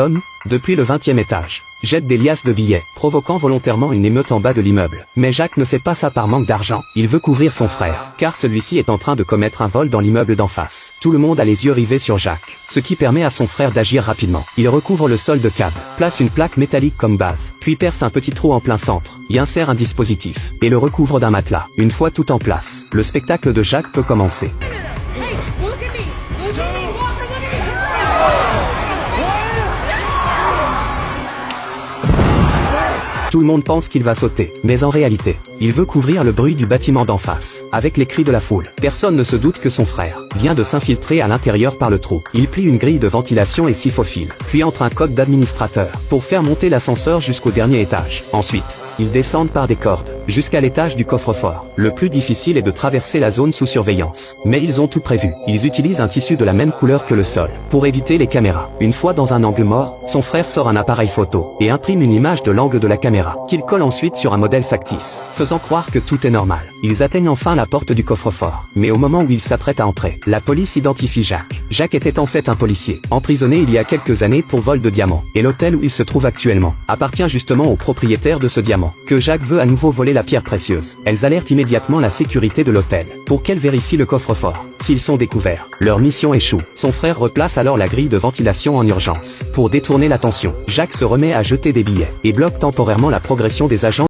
Homme, depuis le 20e étage, jette des liasses de billets, provoquant volontairement une émeute en bas de l'immeuble. Mais Jacques ne fait pas ça par manque d'argent, il veut couvrir son frère, car celui-ci est en train de commettre un vol dans l'immeuble d'en face. Tout le monde a les yeux rivés sur Jacques, ce qui permet à son frère d'agir rapidement. Il recouvre le sol de câble, place une plaque métallique comme base, puis perce un petit trou en plein centre, y insère un dispositif, et le recouvre d'un matelas. Une fois tout en place, le spectacle de Jacques peut commencer. Tout le monde pense qu'il va sauter, mais en réalité, il veut couvrir le bruit du bâtiment d'en face, avec les cris de la foule. Personne ne se doute que son frère vient de s'infiltrer à l'intérieur par le trou. Il plie une grille de ventilation et s'y faufile, puis entre un code d'administrateur, pour faire monter l'ascenseur jusqu'au dernier étage. Ensuite, ils descendent par des cordes, jusqu'à l'étage du coffre-fort. Le plus difficile est de traverser la zone sous surveillance. Mais ils ont tout prévu. Ils utilisent un tissu de la même couleur que le sol, pour éviter les caméras. Une fois dans un angle mort, son frère sort un appareil photo, et imprime une image de l'angle de la caméra, qu'il colle ensuite sur un modèle factice, faisant croire que tout est normal. Ils atteignent enfin la porte du coffre-fort. Mais au moment où ils s'apprêtent à entrer, la police identifie Jacques. Jacques était en fait un policier, emprisonné il y a quelques années pour vol de diamants. Et l'hôtel où il se trouve actuellement, appartient justement au propriétaire de ce diamant, que Jacques veut à nouveau voler la pierre précieuse. Elles alertent immédiatement la sécurité de l'hôtel, pour qu'elle vérifie le coffre-fort. S'ils sont découverts, leur mission échoue. Son frère replace alors la grille de ventilation en urgence. Pour détourner l'attention, Jacques se remet à jeter des billets, et bloque temporairement la progression des agents